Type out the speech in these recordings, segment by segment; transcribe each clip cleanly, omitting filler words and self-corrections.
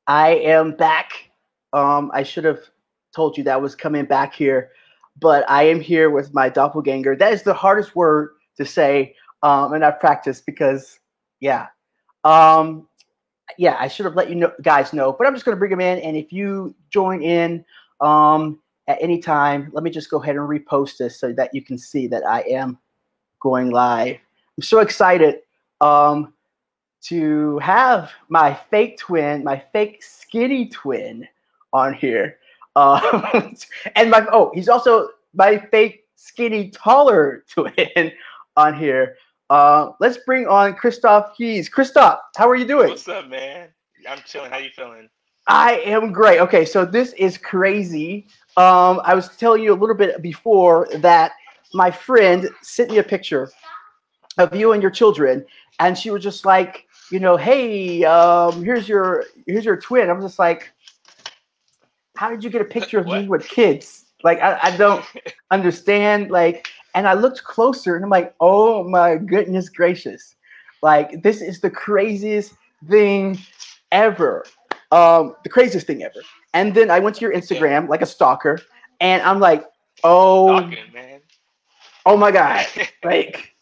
I am back. I should have told you that I was coming back here, but I am here with my doppelganger. That is the hardest word to say, and I've practiced because, yeah, um, yeah, I should have let you know, guys know. But I'm just going to bring him in, and if you join in at any time, let me just go ahead and repost this so that you can see that I am going live. I'm so excited. Um, to have my fake twin, my fake skinny twin on here. And he's also my fake skinny taller twin on here. Let's bring on Christoph Keys. Christoph, how are you doing? What's up, man? I'm chilling. How you feeling? I am great. Okay, so this is crazy. I was telling you a little bit before that my friend sent me a picture of you and your children, and she was just like, hey, here's your twin. I'm just like, how did you get a picture of What? me with kids? Like, I don't understand. Like, and I looked closer, and I'm like, oh my goodness gracious, like this is the craziest thing ever, the craziest thing ever. And then I went to your Yeah, Instagram like a stalker, and I'm like, oh, stalking, man. oh my god, like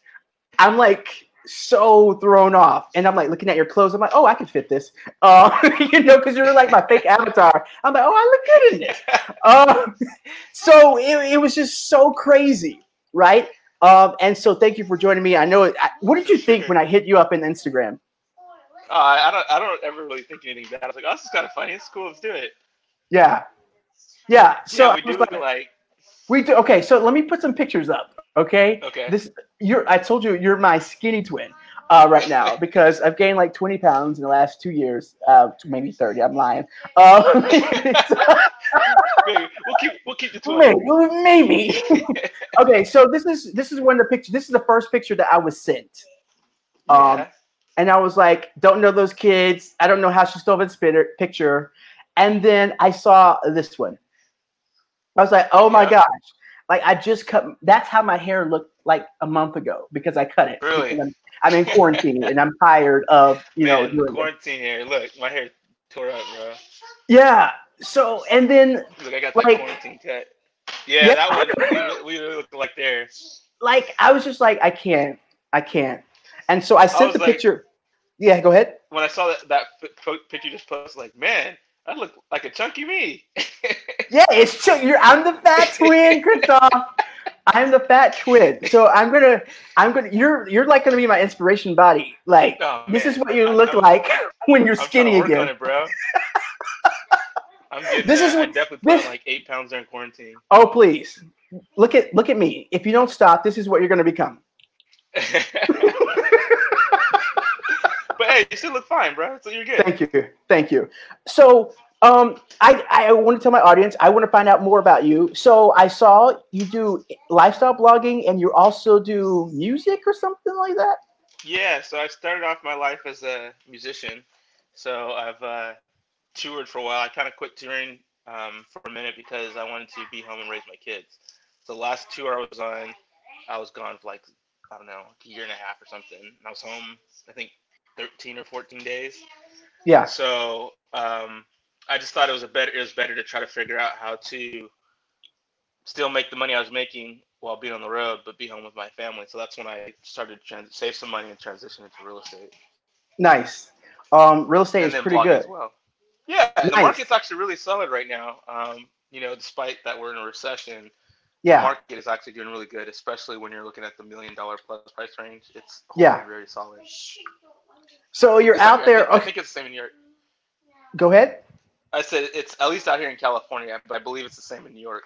I'm like so thrown off, and I'm like looking at your clothes. I'm like, oh, I can fit this, because you're like my fake avatar. I'm like, oh, I look good in this. Um, so it was just so crazy, right? And so thank you for joining me. I know. What did For you think sure. when I hit you up in Instagram? I don't ever really think anything bad. I was like, oh, this is kind of funny. It's cool. Let's do it. Yeah, yeah. So Yeah, I we was do look like, alike. we do. Okay, so let me put some pictures up. Okay, Okay. this you're. I told you you're my skinny twin right now because I've gained like 20 pounds in the last 2 years. Maybe 30. I'm lying. We'll keep the 20. Maybe. Okay, so this is when the picture. This is the first picture that I was sent. Um, Yeah. and I was like, don't know those kids. I don't know how she stole this picture. And then I saw this one. I was like, oh my Yeah. gosh. Like I just cut. That's how my hair looked like a month ago because I cut it because Really. I'm in quarantine and I'm tired of Man, doing this. quarantine here. Look, my hair tore up, bro. Yeah. So and then Look, I got that like quarantine cut. Yeah, yeah, that one. We really look like there. like I was just like I can't. And so I I sent was the like, picture. Yeah, go ahead. when I saw that picture just posted, like, man, I look like a chunky me. Yeah, it's true. I'm the fat twin, Christoph. I'm the fat twin. So you're like gonna be my inspiration body. Like Oh this is man, what you look like when you're I'm trying to skinny work on again. it, bro. I'm getting This is there. I what definitely put on this. like 8 pounds during quarantine. Oh please, look at me. If you don't stop, this is what you're gonna become. But hey, you still look fine, bro. So you're good. Thank you, thank you. So I want to tell my audience. I want to find out more about you. So I saw you do lifestyle blogging, and you also do music or something like that. Yeah. So I started off my life as a musician. So I've toured for a while. I kind of quit touring for a minute because I wanted to be home and raise my kids. So the last tour I was on, I was gone for like, I don't know, like a year and a half or something. And I was home, I think, 13 or 14 days. Yeah. So I just thought it was better to try to figure out how to still make the money I was making while being on the road, but be home with my family. So that's when I started to save some money and transition into real estate Nice. Real estate and is then pretty blogging good. as well. Yeah, the Nice. market's actually really solid right now. Despite that we're in a recession, the Yeah. market is actually doing really good, especially when you're looking at the $1 million plus price range. It's holding Yeah. very solid. So At you're least out out here, I think there. I Okay. think it's the same in New York. Go ahead. I said it's at least out here in California, but I believe it's the same in New York.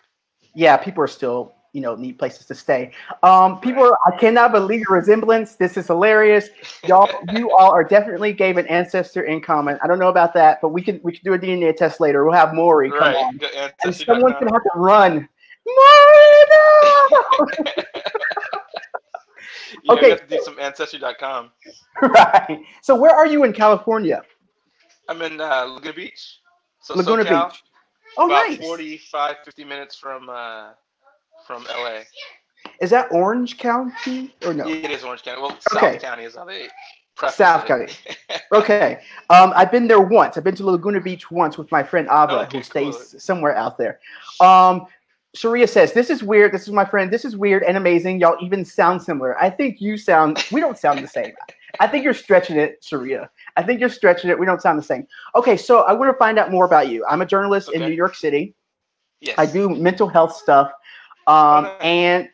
Yeah, people are still, need places to stay. Right. I cannot believe your resemblance. This is hilarious. Y'all, you all are definitely gave an ancestor in common. I don't know about that, but we can do a DNA test later. We'll have Maury come Right. on, Go and someone's ancestry.com. gonna have to run. Maury, no! Yeah, we Okay, have to do some ancestry.com. right. So where are you in California? I'm in Laguna Beach, so Laguna SoCal, Beach. Oh, about nice. 45, 50 minutes from LA. Is that Orange County or no? Yeah, it is Orange County. Well, South Okay. County is LA. South County. Okay. I've been there once. I've been to Laguna Beach once with my friend Ava, who stays somewhere out there. Sharia says, this is weird. This is my friend. This is weird and amazing. Y'all even sound similar. I think we don't sound the same. I think you're stretching it, Sharia. I think you're stretching it. We don't sound the same. Okay, so I want to find out more about you. I'm a journalist in New York City. Yes. I do mental health stuff. And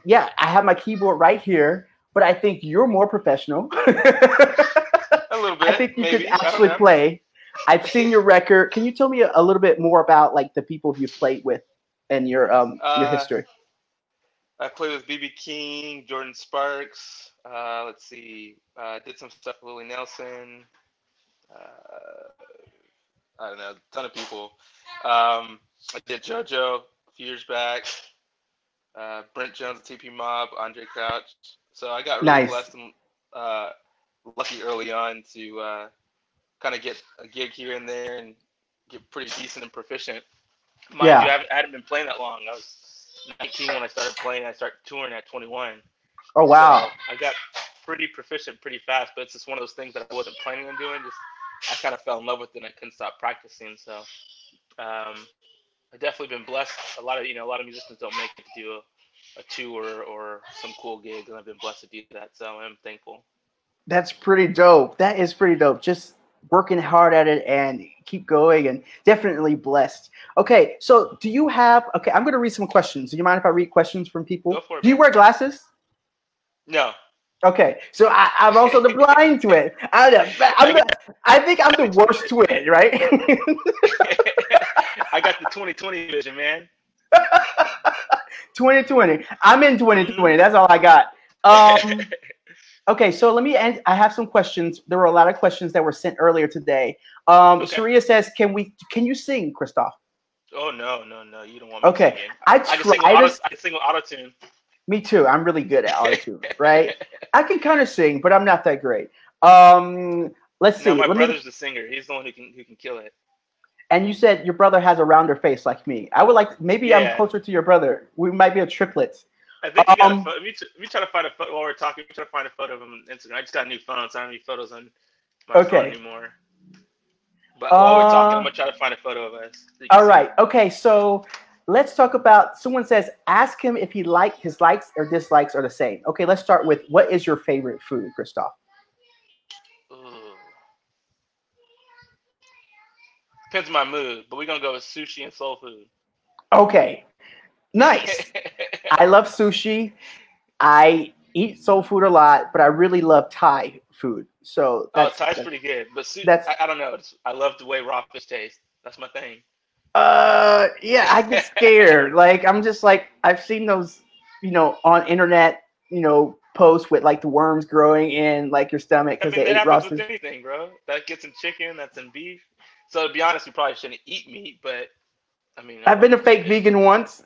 yeah, I have my keyboard right here, but I think you're more professional. A little bit. I think you could actually play. I've seen your record. Can you tell me a little bit more about like the people you played with and your history? I played with B.B. King, Jordan Sparks. Let's see. Did some stuff with Willie Nelson. I don't know, a ton of people. I did JoJo a few years back. Brent Jones, TP Mob, Andre Crouch. So I got really blessed and lucky early on to kind of get a gig here and there and get pretty decent and proficient. Mind you, I hadn't been playing that long. I was 19 when I started playing. I started touring at 21. Oh, wow. So I got pretty proficient pretty fast, but it's just one of those things that I wasn't planning on doing. I kind of fell in love with it and I couldn't stop practicing. So I've definitely been blessed. A lot of musicians don't make it to do a tour or some cool gig, and I've been blessed to do that. So I'm thankful. That's pretty dope. That is pretty dope. Just working hard at it and keep going, and definitely blessed. Okay, so do you have? Okay, I'm going to read some questions. Do you mind if I read questions from people? Go for it. Do you wear glasses? No. Okay, so I'm also the blind twin. I think I'm the worst twin, right? I got the 20/20 vision, man. 20/20. I'm in 20/20. That's all I got. Okay, so let me end. I have some questions. There were a lot of questions that were sent earlier today. Sharia says, "Can you sing, Christoph?" Oh no, you don't want me to sing. I can sing with autotune. Me too. I'm really good at autotune, right? I can kind of sing, but I'm not that great. Let's see. No, my brother's the singer. He's the one who can kill it. And you said your brother has a rounder face like me. I would like maybe I'm closer to your brother. We might be a triplets. I think you got a photo. We try to find a photo while we're talking. We try to find a photo of him on Instagram. I just got a new phone, so I don't have any photos on my phone anymore. But while we're talking, I'm gonna try to find a photo of us. All right. Okay. So let's talk about. Someone says, ask him if his likes or dislikes are the same. Okay. Let's start with, what is your favorite food, Christoph? Depends on my mood, but we're gonna go with sushi and soul food. Okay. Nice. I love sushi. I eat soul food a lot, but I really love Thai food. So Thai's pretty good, but I don't know. I love the way raw fish tastes. That's my thing. Yeah, I get scared. Like, I'm just like, I've seen those, on internet, posts with like the worms growing in like your stomach because they ate raw fish. With anything, bro. That gets in chicken. That's in beef. So to be honest, we probably shouldn't eat meat, but I mean, I've been a fake vegan once.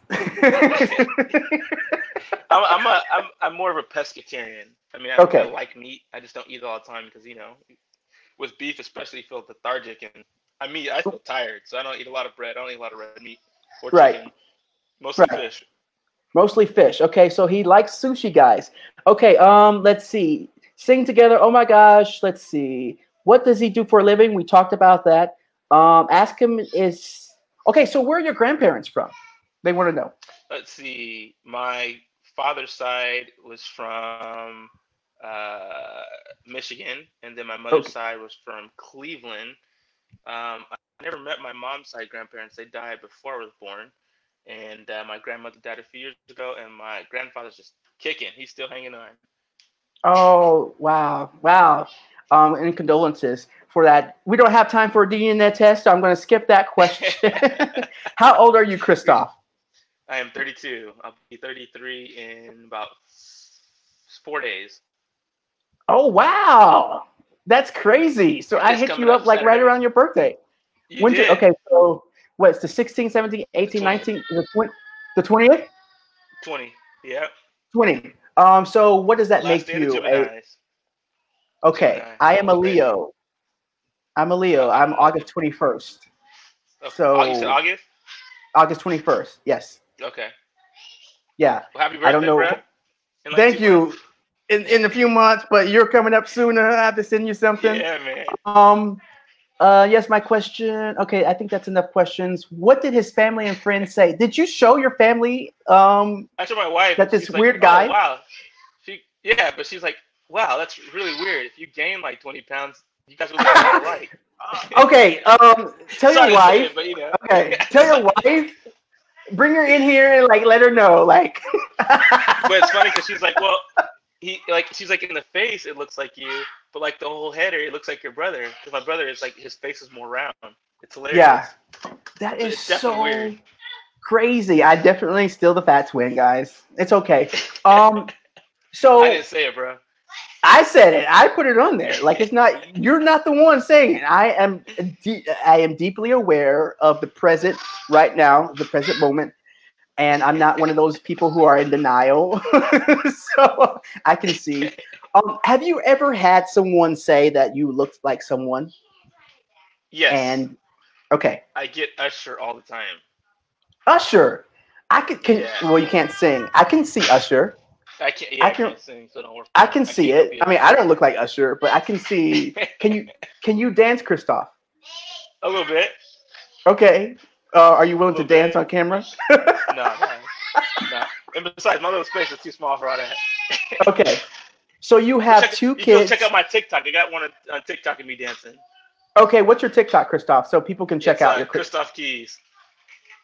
I'm more of a pescatarian. I mean, I like meat. I just don't eat it all the time because with beef especially, you feel lethargic, and I feel tired, so I don't eat a lot of bread. I don't eat a lot of red meat or chicken. Mostly fish. Mostly fish. Okay, so he likes sushi, guys. Okay, let's see. Sing together. Oh my gosh. Let's see. What does he do for a living? We talked about that. Ask him okay, so where are your grandparents from? They want to know. Let's see. My father's side was from Michigan, and then my mother's side was from Cleveland. I never met my mom's side grandparents. They died before I was born. And my grandmother died a few years ago, and my grandfather's just kicking. He's still hanging on. Oh, wow. Wow. And condolences for that. We don't have time for a DNA test, so I'm going to skip that question. How old are you, Christoph? I am 32. I'll be 33 in about 4 days. Oh, wow. That's crazy. So I hit you up like right around your birthday. You did. Okay, so what's the 16, 17, 18, 19, the 20th? 20, yeah. 20. So what does that make you? Okay, I am a Leo. I'm a Leo. I'm August 21st. So you said August? August 21st, yes. Okay. Yeah. Well, happy birthday, I don't know. Brad. Thank you. in a few months, but you're coming up sooner. I have to send you something. Yeah, man. Yes, my question. Okay, I think that's enough questions. What did his family and friends say? Did you show your family I told my wife, that and this she's like, weird "Oh guy? wow." Yeah, but she's like, "Wow, that's really weird. If you gain like 20 pounds, you guys would look a lot alike." Okay, tell your Sorry to say wife. it, but you know. Okay, tell your wife. Bring her in here and like let her know. Like, But it's funny because she's like, "Well, she's like in the face, it looks like you, but like the whole header, it looks like your brother. Because my brother is like his face is more round. It's yeah, hilarious. that is It's definitely so weird. crazy. I definitely still the fat twin, guys. It's okay. I So didn't say it, bro. I said it. I put it on there. Like it's not. You're not the one saying it. I am deeply aware of the present right now, the present moment, and I'm not one of those people who are in denial. So I can see. Have you ever had someone say that you looked like someone? Yes, And okay, I get Usher all the time. Usher. I could. Yeah, Well, you can't sing. I can see Usher. I can't. Yeah, I I can. can't sing, so don't worry. I can I see can't go it. be I mean, I Usher. don't look like Usher, but I can see. Can you? Can you dance, Christoph? A little bit. Okay. Are you A willing to little dance bit. on camera? No, no, no. And besides, my little space is too small for all that. Okay. So you have two You can go check kids. out my TikTok. I got one on TikTok of me dancing. Okay, what's your TikTok, Christoph? So people can check It's out your Christoph Keys.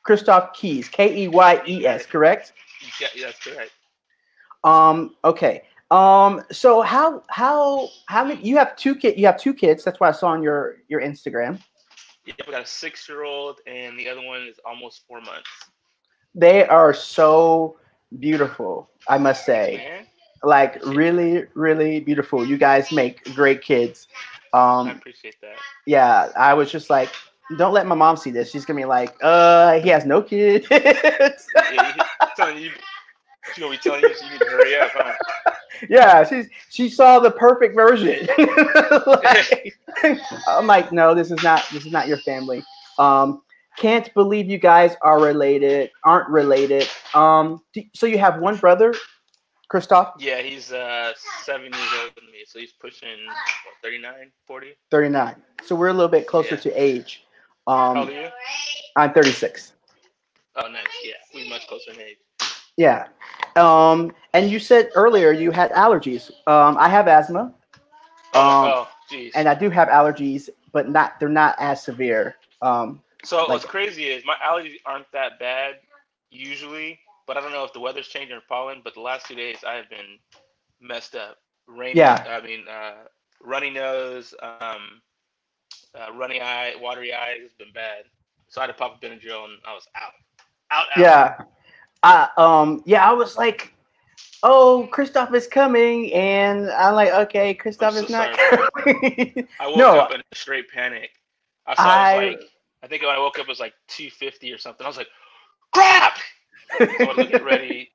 Christoph Keys, You got Keyes, it. correct? Yeah, that's correct. Okay. So how many? You have two kids. That's what I saw on your Instagram. Yep, we got a 6-year-old, and the other one is almost 4 months. They are so beautiful, I must Thanks, say. man. Like Appreciate that. really, really beautiful. You guys make great kids. I Um, appreciate that. yeah, I was just like, don't let my mom see this. She's gonna be like, he has no kids. Yeah, telling you, she's gonna be telling you so you need to hurry up, huh? Yeah, she saw the perfect version. Like, I'm like, no, this is not your family. Um, can't believe you guys aren't related. So you have one brother, Christoph, Yeah, he's 7 years older than me, so he's pushing what, 39, 40. 39. So we're a little bit closer Yeah. to age. How old Um, are you? I'm 36. Oh, nice. Yeah, we much closer in age. Yeah. And you said earlier you had allergies. I have asthma. Um, Oh, jeez. and I do have allergies, but they're not as severe. So Like what's crazy is my allergies aren't that bad usually, but I don't know if the weather's changing or pollen. But the last 2 days I have been messed up. Rainy. yeah, I mean, runny nose, runny eye, watery eyes. It's been bad. So I had to pop a Benadryl and I was out, out, out. yeah. I was like, oh, Christoph is coming, and I'm like, okay, I'm Christoph so is not sorry, bro. coming. I woke No, up in a straight panic. I saw it was I like, I think when I woke up it was like 250 or something. I was like, crap! So I went to get ready,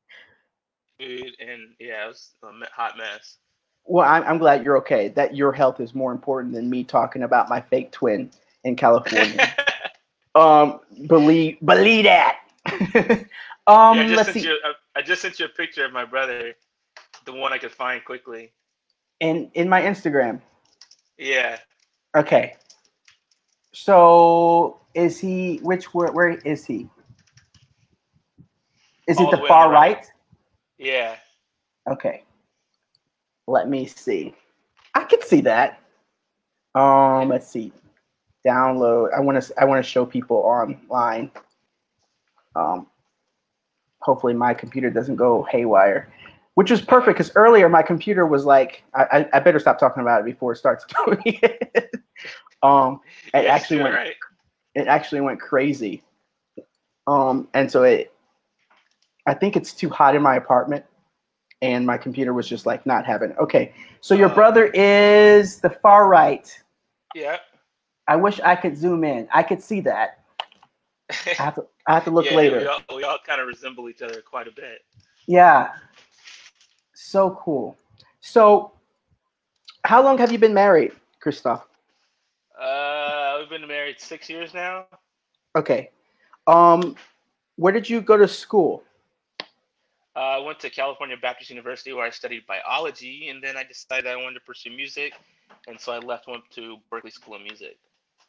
food, and yeah, it was a hot mess. well, I'm glad you're okay. That your health is more important than me talking about my fake twin in California. Believe that. Yeah, Let's see. I just sent you a picture of my brother, the one I could find quickly. In my Instagram. Yeah, Okay. So is he? Where is he? Is it all the the way on the far right. right? Yeah. Okay. Let me see. I can see that. Let's see. Download. I want to show people online. Um, hopefully my computer doesn't go haywire, which is perfect because earlier my computer was like, I better stop talking about it before it starts doing it. It Yeah, actually doing it went right. it actually went crazy. And so I think it's too hot in my apartment, and my computer was just like not having it. Okay, so your brother Okay. is the far right. Yeah. I wish I could zoom in. I could see that. I have to look Yeah, later. we all kind of resemble each other quite a bit. Yeah, so cool. So, how long have you been married, Christoph? We've been married 6 years now. Okay. Um, where did you go to school? I went to California Baptist University where I studied biology, and then I decided I wanted to pursue music, and so I left, went to Berkeley School of Music.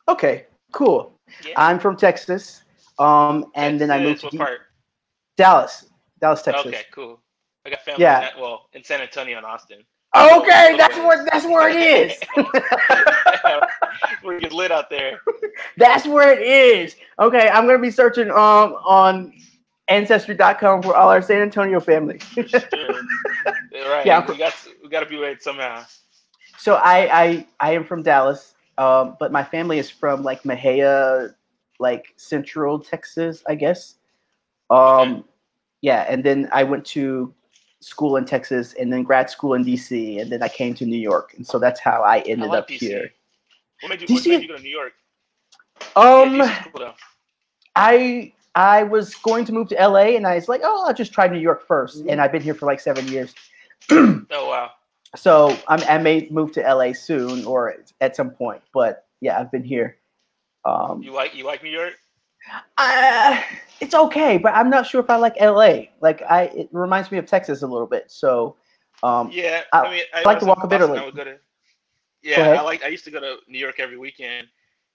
Okay, cool. Yeah. I'm from Texas, and then I moved Texas, to what part? Dallas, Dallas, Okay, Texas. cool. I got family in Yeah. that. Well, in San Antonio and Austin. A Okay, little ways. that's where it is. Where you get lit out there. That's where it is. Okay, I'm gonna be searching on Ancestry.com for all our San Antonio family. For sure. Yeah, Right. We got to be right somehow. so I am from Dallas, but my family is from like Mahia, like Central Texas, I guess. Okay. Um, yeah, and then I went to school in Texas, and then grad school in DC, and then I came to New York, and so that's how I I ended like up DC. here. What made you DC, go to New York? Yeah, um, DC's cool though. I was going to move to LA, and I was like, oh, I'll just try New York first, and I've been here for like 7 years. Oh wow. So I may move to LA soon or at some point, but yeah, I've been here. Um, You like New York? I, it's okay, but I'm not sure if I like LA. Like it reminds me of Texas a little bit. So Yeah. I, I mean, I when I like to was in walk a bit Boston, early. I would go to. Go Yeah, ahead. I used to go to New York every weekend,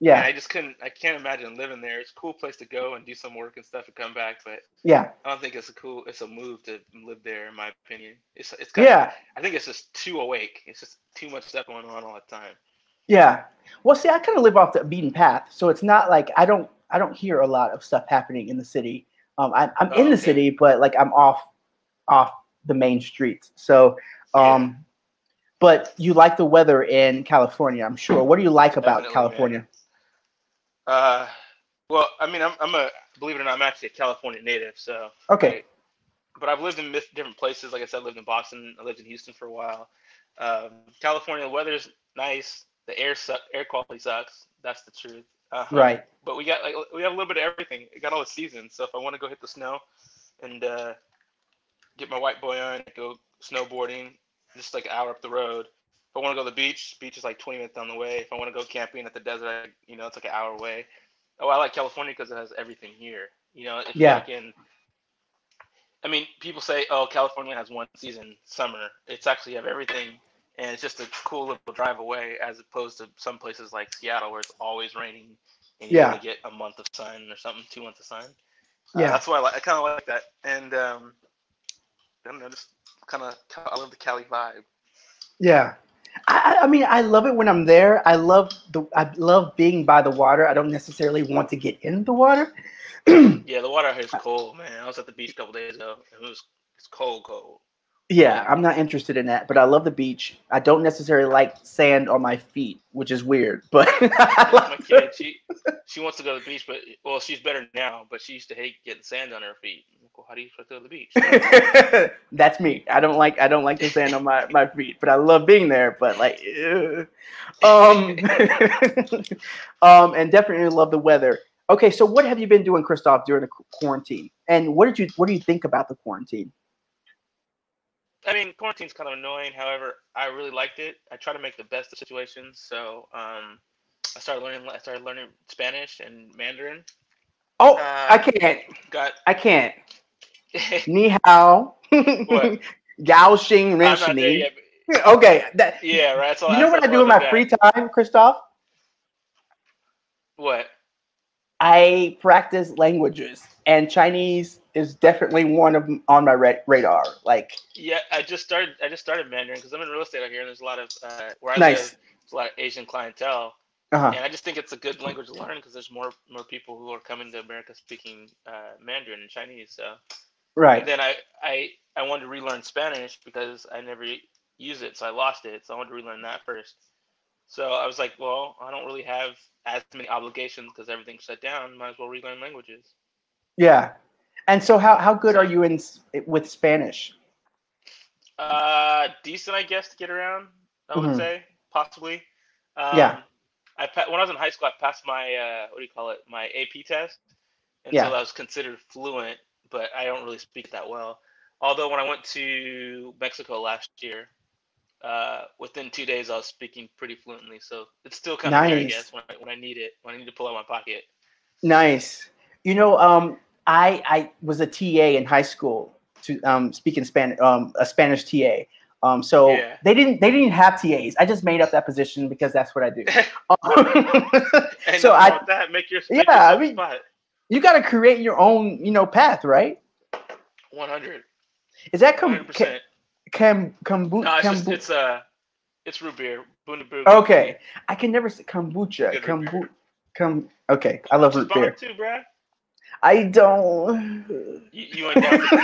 and Yeah, I just couldn't. I can't imagine living there. It's a cool place to go and do some work and stuff and come back, but yeah, I don't think it's a cool. It's a move to live there, in my opinion. It's kind of. yeah, I think it's just too awake. It's just too much stuff going on all the time. yeah. Well, see, I kind of live off the beaten path, so it's not like I don't hear a lot of stuff happening in the city. I'm in Oh, the okay. city, but like I'm off the main streets. So, Yeah, um, but you like the weather in California, I'm sure. What do you like about definitely, man. California? Uh, well, I mean, I'm a believe it or not, I'm actually a California native. So Okay, I, but I've lived in different places. Like I said, I lived in Boston. I lived in Houston for a while. California, the weather's nice. The air quality sucks. That's the truth. right. But we have a little bit of everything. We got all the seasons. So if I want to go hit the snow and get my white boy on, go snowboarding, just like an hour up the road. If I want to go to the beach is like 20 minutes down the way. If I want to go camping at the desert, it's like an hour away. Oh, I like California because it has everything here. If you're Yeah, like I mean, people say, oh, California has one season, summer. It's actually have everything, and it's just a cool little drive away, as opposed to some places like Seattle where it's always raining and you only yeah, get a month of sun or something, 2 months of sun. yeah, That's why I kind of like that, and I don't know, just kind of I love the Cali vibe. yeah. I mean, I love it when I'm there. I love being by the water. I don't necessarily want to get in the water. Yeah, the water here is cold, man. I was at the beach a couple days ago, and it's cold, cold, really Yeah, I'm cold. not interested in that, but I love the beach. I don't necessarily like sand on my feet, which is weird, but I That's my like the, kid. She wants to go to the beach, but well, she's better now. But she used to hate getting sand on her feet. I'm like, well, how do you expect to go to the beach? that's me. I don't like the sand on my feet, but I love being there. But like, ew. um, and definitely love the weather. Okay, so what have you been doing, Christoph, during the quarantine? And what do you think about the quarantine? I mean, quarantine's kind of annoying. However, I really liked it. I try to make the best of situations. So, I started learning Spanish and Mandarin. Oh, I Uh, can't. got I can't. Ni hao, what? Gao Xing Ren I'm not there Shini. yet. Okay, that Yeah, right. you know what I That's do all in I my look at. free time, Christoph? What? I practice languages, and Chinese is definitely one of them on my radar. Like, Yeah, I just started Mandarin because I'm in real estate out here, and there's a lot of where I live. nice. There's a lot of Asian clientele, Uh huh. and I just think it's a good language to learn because there's more people who are coming to America speaking Mandarin and Chinese. So, and Right. then I wanted to relearn Spanish because I never used it, so I lost it. So I wanted to relearn that first. So I was like, well, I don't really have as many obligations because everything's shut down. Might as well relearn languages. Yeah. And so, how good are So you in with Spanish? decent, I guess, to get around. I would Hmm. say possibly. Yeah. Um, when I was in high school, I passed my what do you call it? My AP test, and so Yeah. I was considered fluent, but I don't really speak that well. Although when I went to Mexico last year, within 2 days I was speaking pretty fluently. So it's still kind of there, I Nice. guess, when I need it, when I need to pull out my pocket. Nice. You know, I was a TA in high school, to speak in Spanish, a Spanish TA. So Yeah. they didn't have TAs. I just made up that position because that's what I do. And So nothing wrong with that. Make I yourself mean, spot. you got to create your own, path, right? 100. Is that 100%. No, it's root beer. Bundaberg. Okay, I can never say kombucha. Okay, I love root beer. Too, bro. I don't. You ain't down for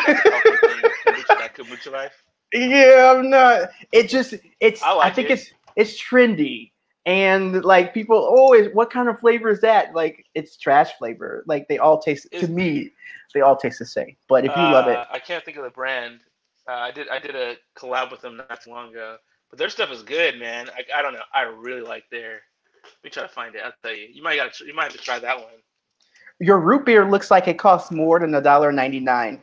that kombucha life? Yeah, I'm not. It's. I think it's trendy, and like people always. What kind of flavor is that? Like it's trash flavor. Like they all taste. To me, they all taste the same. But if you love it, I can't think of the brand. I did a collab with them not too long ago. But their stuff is good, man. I don't know. I really like their. Let me try to find it. I'll tell you. You might have to try that one. Your root beer looks like it costs more than $1.99.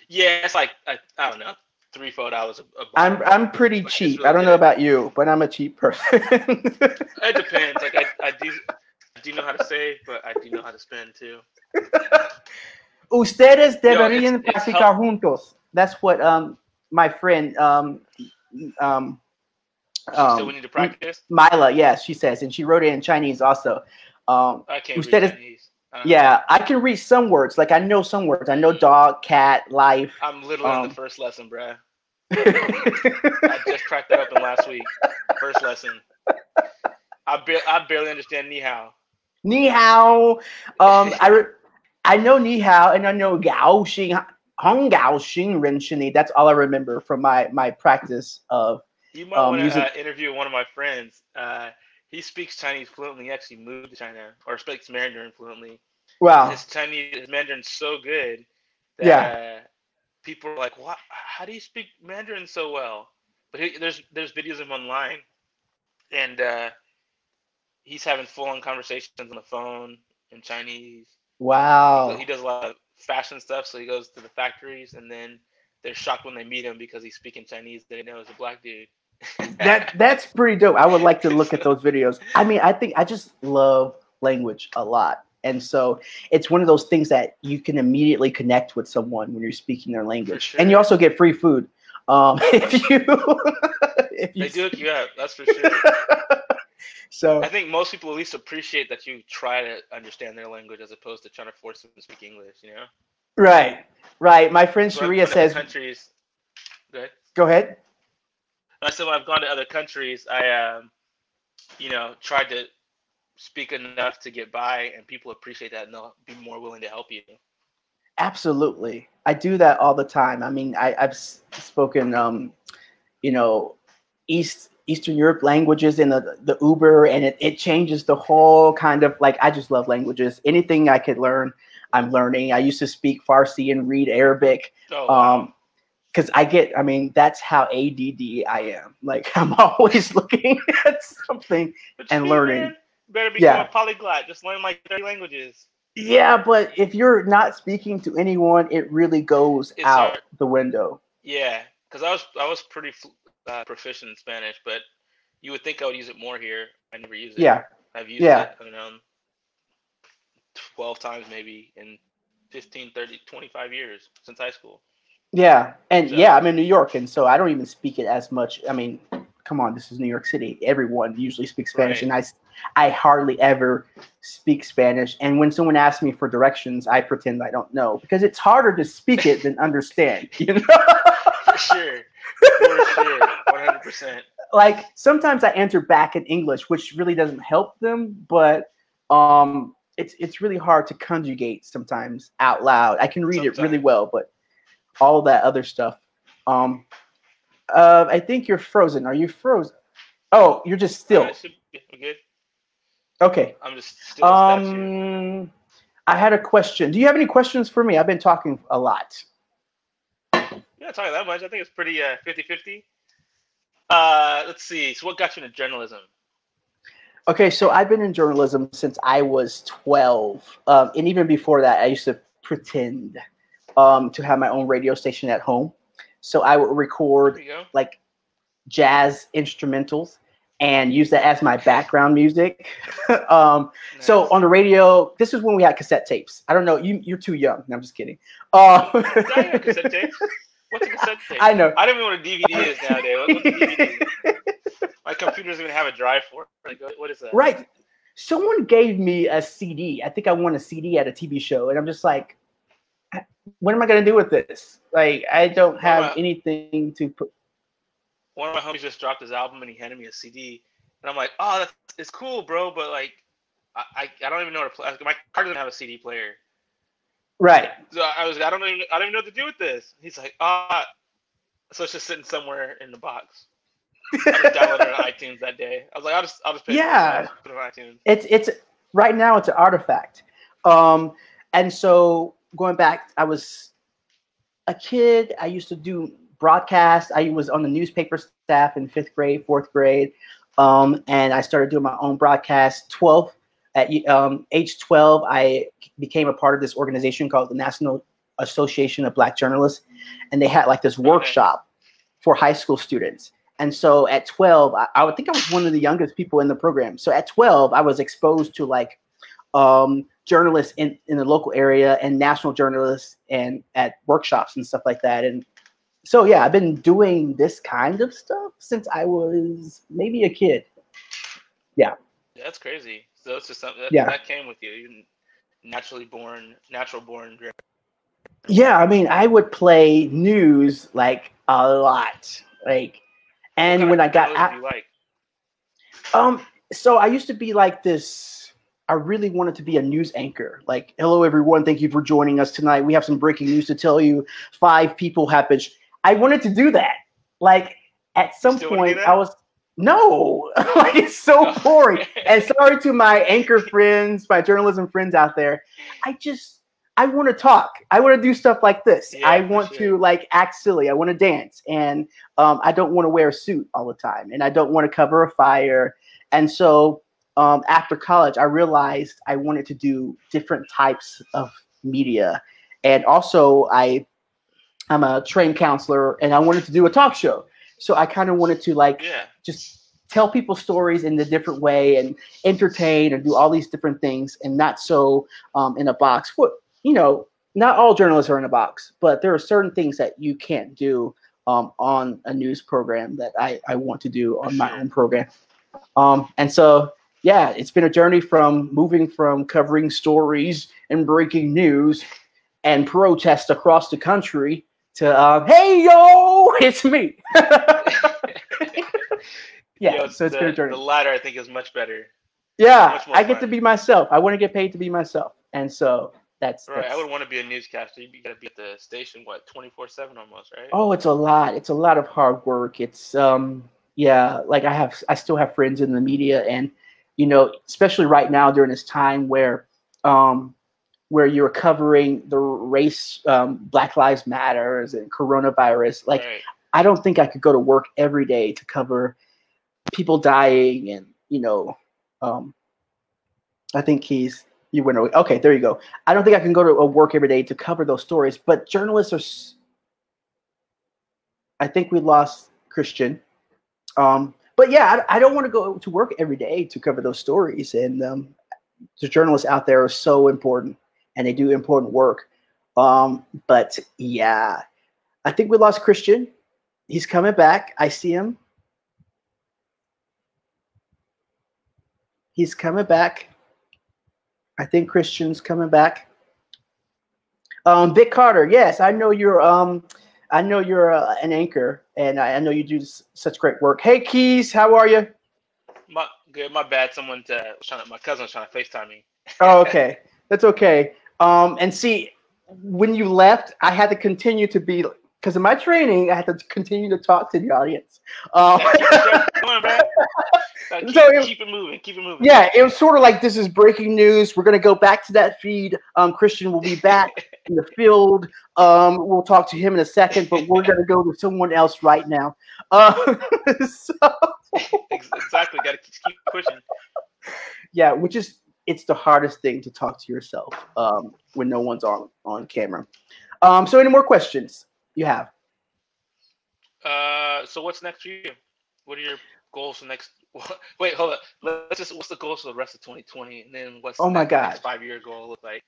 Yeah, it's like I don't know, $3-4 a bottle. I'm pretty cheap. Really I don't know about you, but I'm a cheap person. It depends. Like I do know how to save, but I do know how to spend too. Ustedes deberían practicar juntos. That's what my friend so we need to practice. Mila, yes, she says, and she wrote it in Chinese also. I can't read Chinese. Yeah, I can read some words. Like I know some words. I know dog, cat, life. I'm literally on the first lesson, bruh. I just cracked that open last week. First lesson. I barely understand ni hao. Ni hao. I know ni hao and I know gao xing, hong gao xing ren shini. That's all I remember from my practice of. You might want to interview one of my friends. He speaks Chinese fluently. He actually moved to China, or speaks Mandarin fluently. Wow. His Mandarin's so good that people are like, "What? How do you speak Mandarin so well?" But there's videos of him online, and he's having full-on conversations on the phone in Chinese. Wow. He does a lot of fashion stuff, so he goes to the factories, and then they're shocked when they meet him because he's speaking Chinese. They know he's a black dude. That's pretty dope. I would like to look at those videos. I mean, I think I just love language a lot. And so it's one of those things that you can immediately connect with someone when you're speaking their language. Sure. And you also get free food. If you they do hook you up, that's for sure. So I think most people at least appreciate that you try to understand their language as opposed to trying to force them to speak English, you know? Right. My friend Sharia says countries. Go ahead. I said when I've gone to other countries, I tried to speak enough to get by, and people appreciate that and they'll be more willing to help you. Absolutely. I do that all the time. I mean, I've spoken, Eastern Europe languages in the Uber, and it changes the whole kind of, like, I just love languages. Anything I could learn, I'm learning. I used to speak Farsi and read Arabic. Oh, wow. Because that's how ADD I am. Like, I'm always looking at something and learning. Man, better become a polyglot. Just learn like 30 languages. Yeah, but if you're not speaking to anyone, it really goes out the window. Yeah, because I was pretty proficient in Spanish, but you would think I would use it more here. I never use it. Yeah. I've used it, I don't know, 12 times maybe in 15, 30, 25 years since high school. Yeah, and I'm in New York, and so I don't even speak it as much. I mean, come on, this is New York City. Everyone usually speaks Spanish, and I hardly ever speak Spanish. And when someone asks me for directions, I pretend I don't know because it's harder to speak it than understand. You know? For sure, 100%. Like sometimes I answer back in English, which really doesn't help them, but it's really hard to conjugate sometimes out loud. I can read it really well, but all that other stuff. I think you're frozen. Are you frozen? Oh, you're just still. Good. Okay. I'm just still. I had a question. Do you have any questions for me? I've been talking a lot. You're not talking that much. I think it's pretty 50-50. Let's see. So what got you into journalism? Okay, so I've been in journalism since I was 12. And even before that, I used to pretend to have my own radio station at home. So I would record like jazz instrumentals, and use that as my background music. Nice. So on the radio, this is when we had cassette tapes. I don't know, you're too young. No, I'm just kidding. I have cassette tapes. What's a cassette tape? I know. I don't even know what a DVD is nowadays. What's a DVD? My computer doesn't even have a drive for it. Like, what is that? Right. Someone gave me a CD. I think I won a CD at a TV show, and I'm just like, what am I going to do with this? Like, I don't have anything to put. One of my homies just dropped his album, and he handed me a CD, and I'm like, oh, it's cool, bro, but like, I don't even know how to play. My car doesn't have a CD player. Right. So I don't even know what to do with this. He's like, so it's just sitting somewhere in the box. I just downloaded it on iTunes that day. I was like, I'll just pay yeah. Put it on iTunes. It's right now it's an artifact. And so going back, I was a kid. I used to do broadcast. I was on the newspaper staff in 5th grade, 4th grade, and I started doing my own broadcast. At age 12, I became a part of this organization called the National Association of Black Journalists, and they had like this workshop for high school students. And so at 12, I would think I was one of the youngest people in the program. So at 12, I was exposed to like journalists in the local area and national journalists and at workshops and stuff like that. And so, yeah, I've been doing this kind of stuff since I was maybe a kid. Yeah. That's crazy. So it's just something that came with you. You're natural born. Yeah, I mean, I would play news like a lot, like, and when I got out, so I used to be like this. I really wanted to be a news anchor. Like, hello everyone, thank you for joining us tonight. We have some breaking news to tell you. 5 people have been. I wanted to do that. Like at some point, I was. No, like it's so boring. And sorry to my anchor friends, my journalism friends out there. I want to talk. I want to do stuff like this. Yeah, I want to like act silly. I want to dance, and I don't want to wear a suit all the time, and I don't want to cover a fire. And so after college, I realized I wanted to do different types of media, and also I'm a trained counselor, and I wanted to do a talk show. So I kind of wanted to just tell people stories in a different way and entertain and do all these different things and not so in a box. What, not all journalists are in a box, but there are certain things that you can't do on a news program that I want to do on my own program. And so, yeah, it's been a journey from moving from covering stories and breaking news and protests across the country to hey yo, it's me. Yeah, so it's been a journey. The latter, I think, is much better. Yeah, I get to be myself. I want to get paid to be myself, and so that's right. I would want to be a newscaster. You got to be at the station 24/7 almost, right? Oh, it's a lot. It's a lot of hard work. It's like I still have friends in the media, and especially right now during this time where you're covering the race, Black Lives Matters and coronavirus. Like, right. I don't think I could go to work every day to cover people dying and, I think you went away. Okay, there you go. I don't think I can go to work every day to cover those stories, but journalists are, I think we lost Christian. But yeah, I don't want to go to work every day to cover those stories. And the journalists out there are so important and they do important work. But yeah, I think we lost Christian. He's coming back. I see him. He's coming back. I think Christian's coming back. Vic Carter, yes, I know you're an anchor, and I know you do such great work. Hey, Keys, how are you? Good. My bad. My cousin was trying to FaceTime me. Oh, okay, that's okay. And see, when you left, I had to continue to be, because of my training, I had to continue to talk to the audience. Keep it moving. Yeah, it was sort of like, this is breaking news. We're going to go back to that feed. Christian will be back in the field. We'll talk to him in a second, but we're going to go to someone else right now. Exactly. Got to keep pushing. Yeah, it's the hardest thing to talk to yourself when no one's on camera. So any more questions you have? So what's next for you? What are your goals for next? Wait, hold up. What's the goals for the rest of 2020, and then what's Oh my that God. next 5-year goal look like?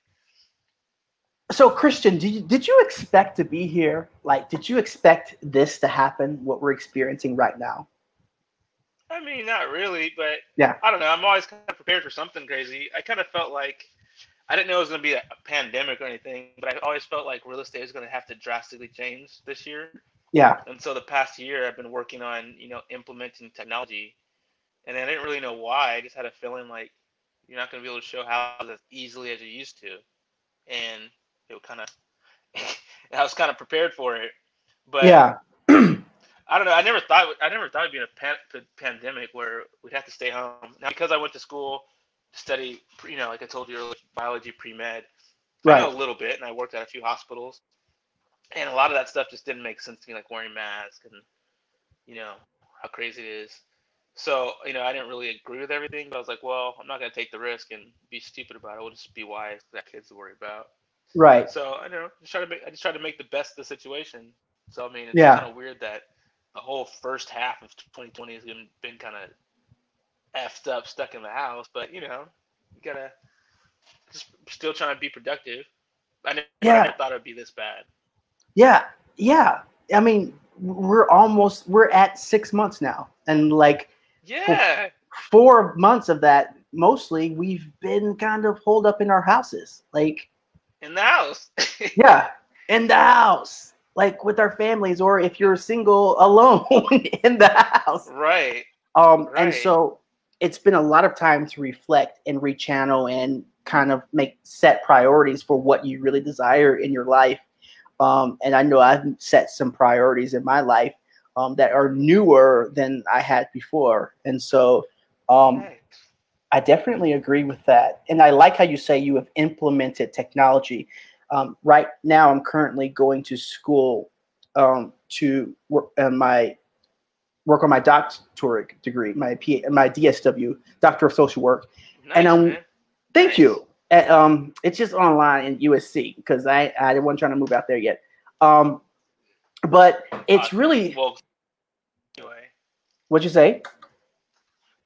So Christian, did you expect to be here? Like, did you expect this to happen? What we're experiencing right now? I mean, not really, but Yeah. I don't know. I'm always kind of prepared for something crazy. I kind of felt like I didn't know it was going to be a pandemic or anything, but I always felt like real estate was going to have to drastically change this year. Yeah. And so the past year, I've been working on, implementing technology, and I didn't really know why. I just had a feeling like you're not going to be able to show houses as easily as you used to, and it would kind of, I was kind of prepared for it, but Yeah. I don't know. I never thought it'd be a pandemic where we'd have to stay home. Now, because I went to school to study, like I told you earlier, biology pre-med, I know Right. a little bit, and I worked at a few hospitals, and a lot of that stuff just didn't make sense to me, like wearing masks and you know how crazy it is. So I didn't really agree with everything, but I was like, well, I'm not gonna take the risk and be stupid about it. We'll just be wise. Got kids to worry about. Right. So I don't know. I just try to make the best of the situation. So I mean, it's Yeah. kind of weird that the whole first half of 2020 has been kind of effed up, stuck in the house. But you gotta just still trying to be productive. I Yeah. never thought it'd be this bad. Yeah. Yeah. I mean, we're at 6 months now, and like for Yeah, 4 months of that, mostly we've been kind of holed up in our houses. Like, in the house. yeah, in the house, like with our families, or if you're single, alone in the house. Right, And right. so it's been a lot of time to reflect and rechannel and kind of make set priorities for what you really desire in your life. And I know I've set some priorities in my life that are newer than I had before. And so um, Nice. I definitely agree with that. And I like how you say you have implemented technology. Right now, I'm currently going to school to work on my doctorate degree, my DSW, Doctor of Social Work. And Nice, man. thank Nice. you. It's just online in USC because I wasn't trying to move out there yet. But it's really, Well, anyway, what'd you say?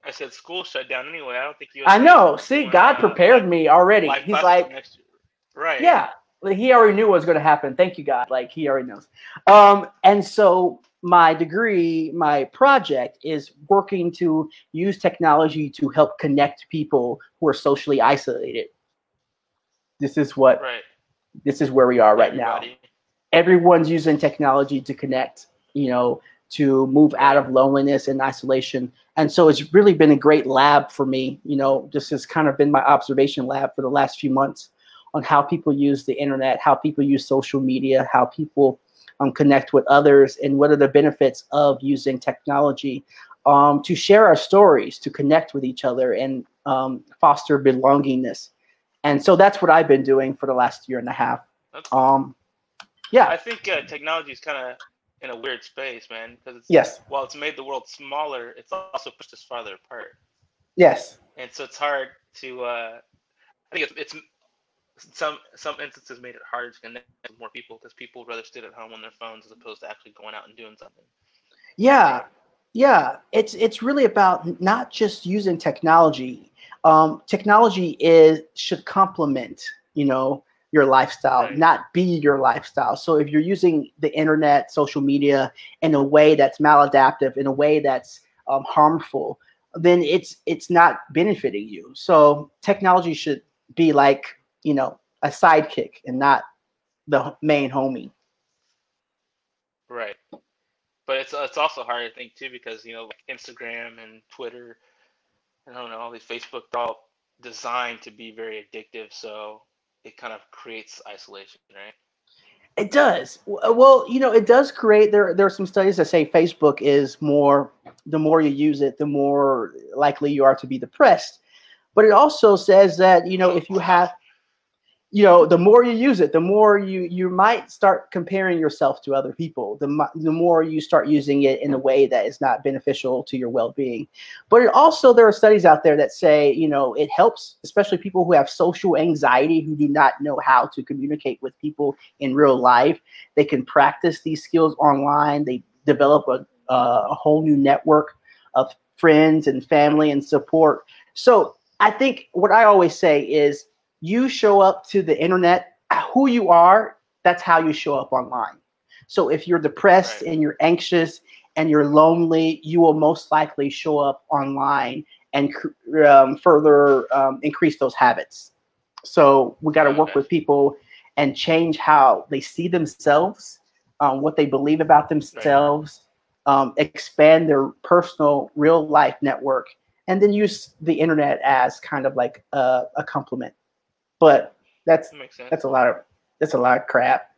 I said school shut down anyway. I don't think I USA is know. See, doing God prepared me already. live He's classes till like, next year. Right. yeah, like, he already knew what was going to happen. Thank you, God. Like, he already knows. And so my degree, my project is working to use technology to help connect people who are socially isolated. This is what Right. this is where we are right now. Everybody. Everyone's using technology to connect, to move out Right. of loneliness and isolation. And so it's really been a great lab for me. This has kind of been my observation lab for the last few months on how people use the internet, how people use social media, how people connect with others, and what are the benefits of using technology to share our stories, to connect with each other, and foster belongingness. And so that's what I've been doing for the last year and a half. That's, Yeah. I think technology is kind of in a weird space, man, because Yes. while it's made the world smaller, it's also pushed us farther apart, Yes. and so it's hard to. I think it's some instances made it harder to connect with more people because people would rather sit at home on their phones as opposed to actually going out and doing something. I Yeah. think. Yeah. It's really about not just using technology. Technology should complement, your lifestyle, Right. not be your lifestyle. So if you're using the internet, social media in a way that's maladaptive, in a way that's harmful, then it's not benefiting you. So technology should be like, a sidekick and not the main homie. Right. But it's also hard, I think, too, because like Instagram and Twitter, and I don't know, all these Facebook, they're all designed to be very addictive, so it kind of creates isolation, right? It does. Well, it does create. There are some studies that say Facebook is the more you use it, the more likely you are to be depressed. But it also says that, Oh if you wow. have, the more you use it, the more you might start comparing yourself to other people. The more you start using it in a way that is not beneficial to your well-being. But there are studies out there that say, it helps, especially people who have social anxiety, who do not know how to communicate with people in real life. They can practice these skills online. They develop a whole new network of friends and family and support. So I think what I always say is you show up to the internet, who you are, that's how you show up online. So if you're depressed Right. and you're anxious and you're lonely, you will most likely show up online and further increase those habits. So we got to work Okay. with people and change how they see themselves, what they believe about Right. themselves, expand their personal real life network, and then use the internet as kind of like a complement. But that's That makes sense. that's a lot of that's a lot of crap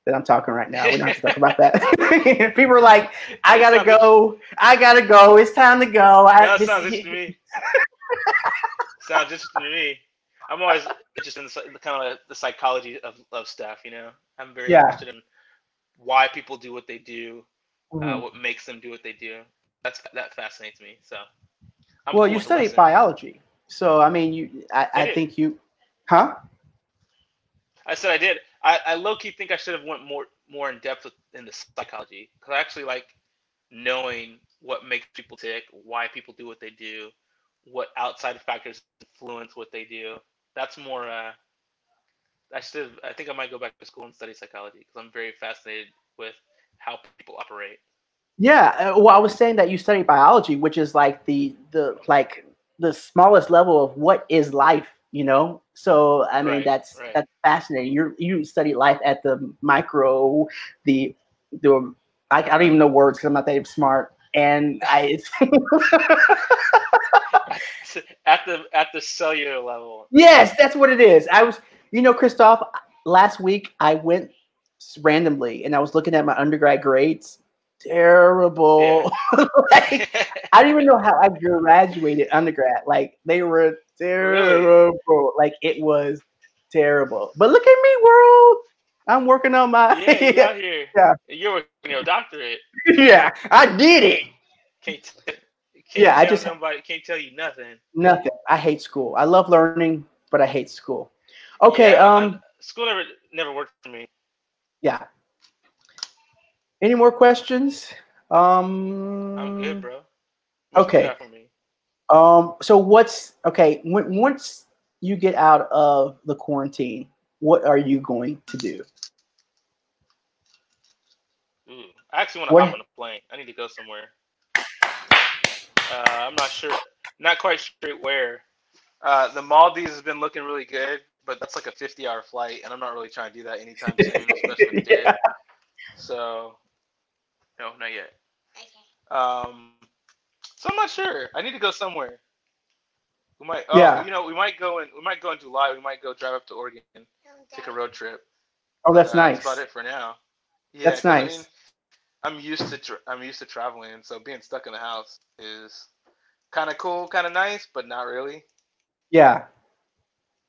that I'm talking right now. We don't have to talk about that. People are like, I gotta go. I gotta go. It's time to go. No, it sounds interesting to me. Sounds interesting to me. I'm always interested in the kind of the psychology of stuff. You know, I'm very Yeah. interested in why people do what they do, Mhm. what makes them do what they do. That fascinates me. So I'm Well, cool you with the studied listen. biology, so I mean, I Did it? think you, huh? I said I did. I low key think I should have went more in depth in the psychology because I actually like knowing what makes people tick, why people do what they do, what outside factors influence what they do. That's more. I think I might go back to school and study psychology because I'm very fascinated with how people operate. Yeah. Well, I was saying that you studied biology, which is like the smallest level of what is life. So I mean, Right. that's Right. fascinating. You study life at the micro, the the I don't even know words because I'm not that smart, and I. At the cellular level. Yes, that's what it is. Christoph, last week I went randomly and I was looking at my undergrad grades. Yeah. Terrible. Like, I don't even know how I graduated undergrad. Like, they were Really? terrible. Like, it was terrible. But look at me, world. I'm working on my. Yeah, you out here. Yeah, You're working your doctorate. yeah, I did it. Can't Yeah, can't I tell just nobody. Can't tell you nothing. nothing. I hate school. I love learning, but I hate school. Okay, Yeah, school never worked for me. yeah. Any more questions? I'm good, bro. What you Okay. got for me? So once you get out of the quarantine, what are you going to do? Ooh, I actually want to hop What? on a plane. I need to go somewhere. I'm not sure. Not quite sure where. The Maldives has been looking really good, but that's like a 50-hour flight, and I'm not really trying to do that anytime soon, especially with the Yeah. kid. So, no, not yet. Um, so I'm not sure. I need to go somewhere. We might. Oh, Yeah. we might go in. We might go in July. We might go drive up to Oregon, take a road trip. Oh, But that's that's about nice. it for now. Yeah, That's because I mean, nice. I'm used to traveling, so being stuck in the house is kind of cool, kind of nice, but not really. Yeah.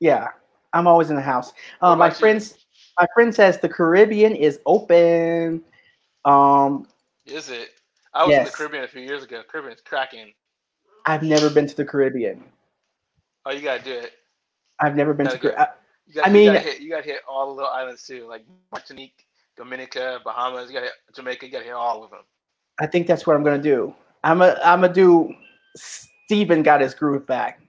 Yeah. I'm always in the house. What My about you? friends, my friend says the Caribbean is open. Um, Is it? I was in the yes. Caribbean a few years ago. Caribbean's cracking. I've never been to the Caribbean. Oh, you gotta do it. I've never been to Gotta go. Caribbean. You I got you mean, gotta hit you gotta hit all the little islands too, like Martinique, Dominica, Bahamas. You gotta hit Jamaica. You gotta hit all of them. I think that's what I'm gonna do. I'm a do. Steven got his groove back.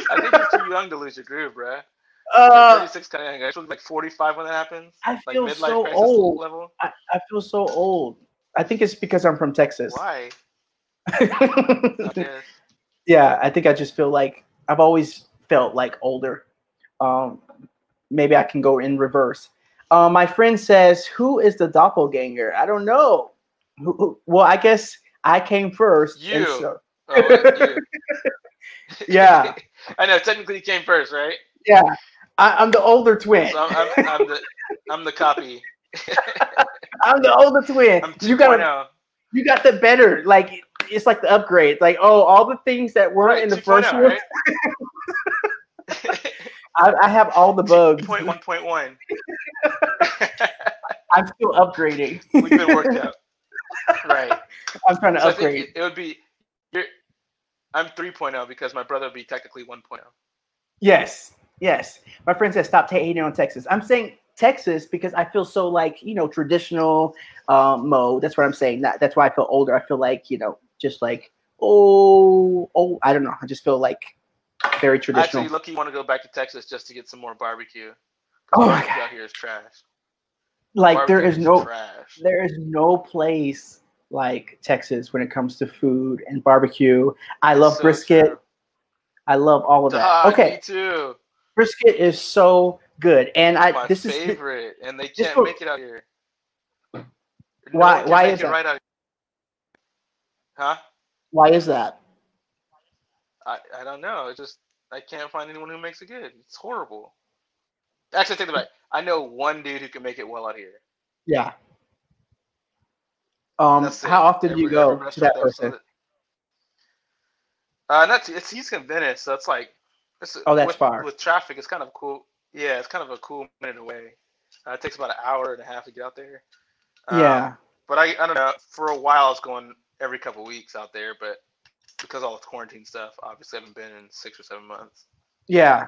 I think you're too young to lose your groove, bruh. You're uh, 36 kind of young. You're like 45 when that happens, I like feel midlife so crisis old. level. I feel so old. I think it's because I'm from Texas. Why? I guess. Yeah, I think I just feel like I've always felt like older. Um, Maybe I can go in reverse. My friend says, "Who is the doppelganger?" I don't know. Well, I guess I came first, and You. so Oh, you. yeah, I know. Technically, you came first, right? yeah. I'm the older twin. So I'm the copy. I'm the older twin. I'm 2.0. You got the better. Like, it's like the upgrade. Like, oh, all the things that weren't Right, in the 2.0, first one. right? I have all the bugs. 2.1.1. I'm still upgrading. We've been worked out. Right. I'm trying to So I think upgrade. it would be you're I'm 3.0 because my brother would be technically 1.0. Yes, yes. My friend says stop hating on Texas. I'm saying Texas because I feel so like traditional mode. That's what I'm saying. That's why I feel older. I feel like just like I don't know. I just feel like very traditional. Actually, lucky you want to go back to Texas just to get some more barbecue. Oh Because my barbecue god! out here is trash. Like Barbecue is trash. there is no place like Texas when it comes to food and barbecue. I It's love so brisket. true. I love all of that. Dog, me Okay, too. brisket is so good, and It's I my this is favorite, and they this can't for make it out here. No why one can why make is it that? right out here. Huh? Why is that? I don't know. It's just I can't find anyone who makes it good. It's horrible. Actually, take it back. I know one dude who can make it well out here. Yeah. That's How it. often do you Every go to restaurant that that person? not it's he's in Venice, so it's like it's Oh, that's with far. with traffic. It's kind of cool. Yeah, it's kind of a cool minute away. It takes about an hour and a half to get out there. Yeah. But I don't know. For a while, I was going every couple weeks out there, but because of all the quarantine stuff, obviously I haven't been in 6 or 7 months. Yeah.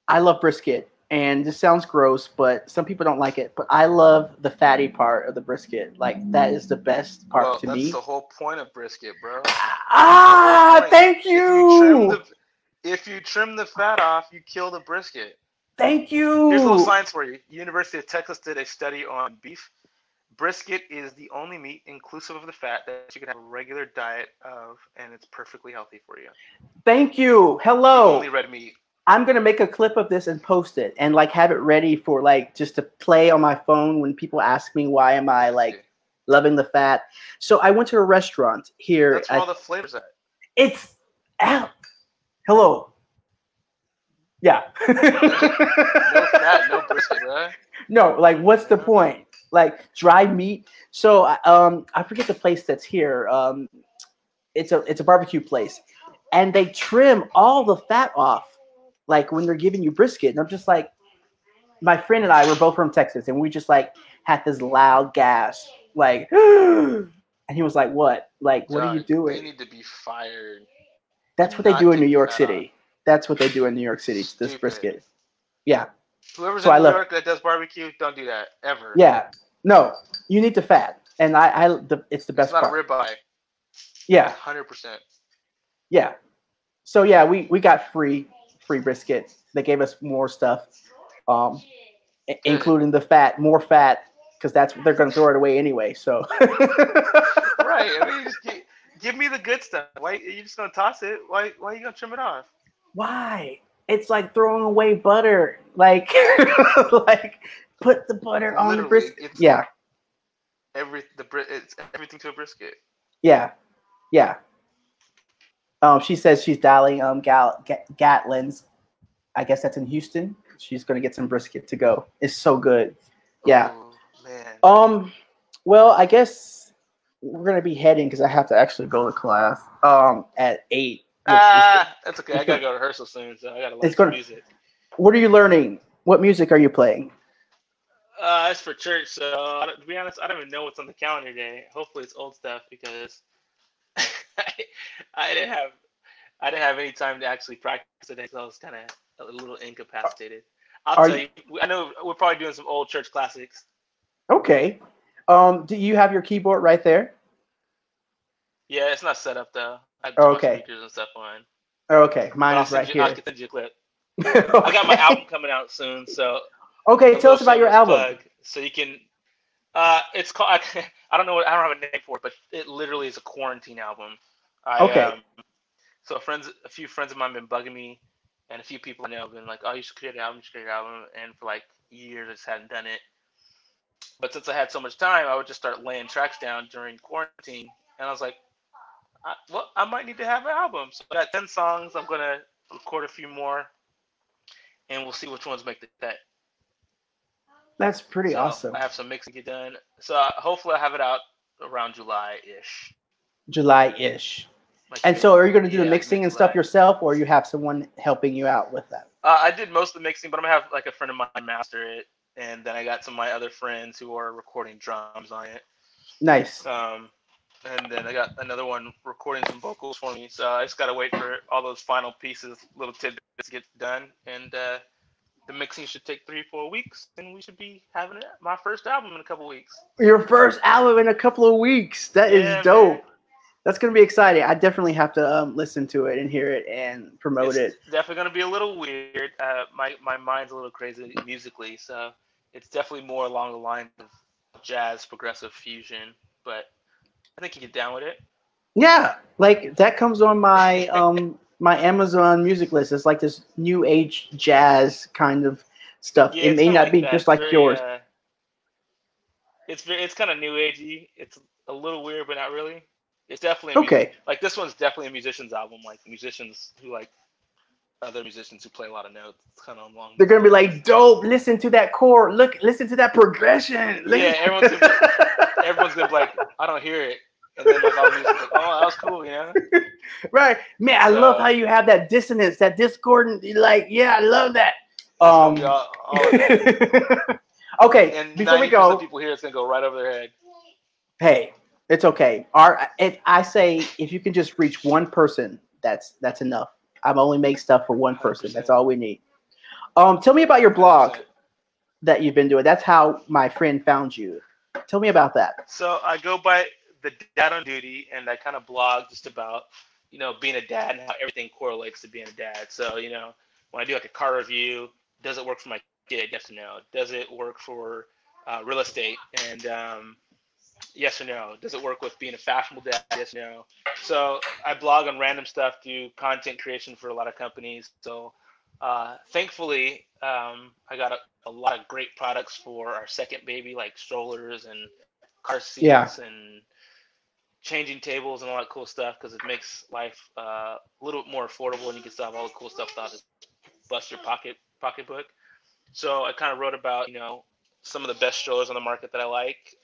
I love brisket, and this sounds gross, but some people don't like it. But I love the fatty part of the brisket. Like that is the best part Well, to that's me. the whole point of brisket, bro. The whole Ah, point. thank If you trim you. the if you trim the fat off, you kill the brisket. Thank Here's a little you. science for you. University of Texas did a study on beef. Brisket is the only meat inclusive of the fat that you can have a regular diet of, and it's perfectly healthy for you. Thank you. The Hello. only red meat. I'm gonna make a clip of this and post it, and like have it ready for like just to play on my phone when people ask me why am I like loving the fat. So I went to a restaurant here. That's where all the flavors at. It's out. Hello. Yeah. No fat, no brisket, right? No, like what's the Yeah. point? Like dry meat. So I forget the place that's here. It's a barbecue place, and they trim all the fat off, like when they're giving you brisket. And I'm just like, my friend and I were both from Texas, and we just like had this loud gasp, like, and he was like, "What? Like, what are you Dog, they doing?" need to be fired. Do That's what they not do in New take the York fat off. City. That's what they do in New York City. This Stupid. brisket. Yeah. Whoever's So in I New love it. York that does barbecue, don't do that ever. Yeah. No, you need the fat, and it's the It's best not a part. ribeye. Yeah. 100%. Yeah. So yeah, we got free brisket. They gave us more stuff, um, Good. including the fat, more fat, because that's they're going to throw it away anyway. So Right. I mean, just give me the good stuff. Why you just gonna toss it? Why are you gonna trim it off? why? It's like throwing away butter. Like like put the butter on the Literally, brisket. it's Yeah, it's everything to a brisket. yeah, yeah. She says she's dialing Gatlin's. I guess that's in Houston. She's going to get some brisket to go. It's so good. Yeah. Oh man. Um. Well, I guess we're gonna be heading because I have to actually go to class. At 8, which is That's okay. I gotta go to rehearsal soon, so I gotta learn it's some going. music. What are you learning? What music are you playing? It's for church, so to be honest, I don't even know what's on the calendar today. Hopefully, it's old stuff because I, I didn't have I didn't have any time to actually practice today, so I was kind of a little incapacitated. I'll Are tell you you. I know we're probably doing some old church classics. okay? Do you have your keyboard right there? Yeah, it's not set up though. I have a bunch of Okay. speakers and stuff on, Okay, but mine I'll is send right you. I here. can send you a clip. I got my Okay. album coming out soon, so Okay, a tell little us about your shameless album. plug. So you can. It's called. I don't know what. I don't have a name for it, but it literally is a quarantine album. I Okay. So a few friends of mine have been bugging me, and a few people I know have been like, "Oh, you should create an album. You should create an album." And for like years, I just hadn't done it. But since I had so much time, I would just start laying tracks down during quarantine, and I was like, well, I might need to have an album. So I got 10 songs. I'm gonna record a few more, and we'll see which ones make the cut. That's pretty So awesome. I have some mixing to get done. So hopefully I have it out around July-ish, July-ish. like And mid so are you going to do the yeah, like mixing and mid-July. stuff yourself, or you have someone helping you out with that? I did most of the mixing, but I'm gonna have like a friend of mine master it, and then I got some of my other friends who are recording drums on it. Nice. Um, and then I got another one recording some vocals for me. So I just gotta wait for all those final pieces, little tidbits to get done, and the mixing should take 3-4 weeks, and we should be having my first album in a couple weeks. Your first album in a couple of weeks. That is dope. Man. That's gonna be exciting. I definitely have to listen to it and hear it and promote it. It's definitely gonna be a little weird. My mind's a little crazy musically, so it's definitely more along the lines of jazz, progressive fusion. But I think you get down with it. Yeah, like that comes on my my Amazon music list. It's like this new age jazz kind of stuff. Yeah, it may not be that. just like very, yours. It's kind of new agey. It's a little weird, but not really. It's definitely okay. Like this one's definitely a musician's album. Like musicians who like other musicians who play a lot of notes. It's kind of long. They're gonna be like, dope. Listen to that chord. Listen to that progression. Yeah, everyone's gonna be like, I don't hear it. And then like all the music's like, oh, that was cool, you know? Right, man. I love how you have that dissonance, that discordant. Like, yeah, I love that. All of that. Okay, and before we go, people here, it's gonna go right over their head. Hey, it's okay. If I say if you can just reach one person, that's enough. I only make stuff for one person. 100%. That's all we need. Tell me about your blog 100%. That you've been doing. That's how my friend found you. Tell me about that. So I go by the Dad on Duty, and I kind of blog just about, being a dad and how everything correlates to being a dad. So, when I do like a car review, does it work for my kid? Yes or no. Does it work for real estate? And yes or no. Does it work with being a fashionable dad? Yes or no. So I blog on random stuff, do content creation for a lot of companies. So thankfully, I got a lot of great products for our second baby, like strollers and car seats and changing tables and all that cool stuff, because it makes life a little bit more affordable, and you can still have all the cool stuff without just bust your pocketbook. So I kind of wrote about, some of the best strollers on the market that I like,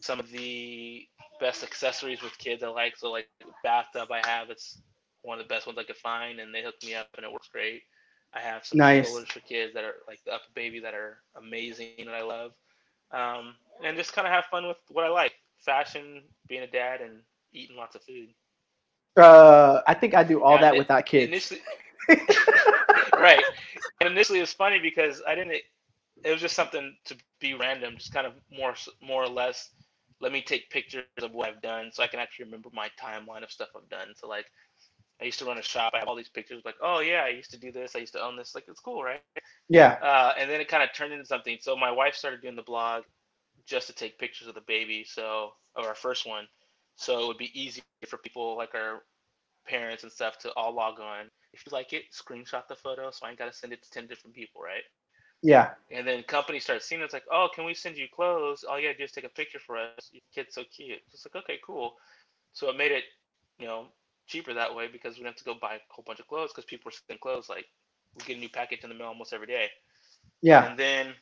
some of the best accessories with kids I like. So like the bathtub I have, it's one of the best ones I could find, and they hooked me up and it works great. I have some strollers for kids that are like the Up Baby that are amazing and I love. And just kind of have fun with what I like. Fashion, being a dad, and eating lots of food. I think I do all that without kids. Right. And initially it was funny because it was just something to be random, just kind of more or less, let me take pictures of what I've done so I can actually remember my timeline of stuff I've done. So like, I used to run a shop. I have all these pictures like, oh yeah, I used to do this. I used to own this. Like, it's cool, right? Yeah. And then it kind of turned into something. So my wife started doing the blog just to take pictures of the baby. So of our first one. So it would be easier for people like our parents and stuff to all log on. If you like it, screenshot the photo. So I ain't got to send it to 10 different people, right? Yeah. And then companies start seeing it. It's like, oh, can we send you clothes? All you got to do is take a picture for us. Your kid's so cute. It's like, okay, cool. So it made it, cheaper that way because we didn't have to go buy a whole bunch of clothes because people were sending clothes. Like, we get a new package in the mail almost every day. Yeah. And then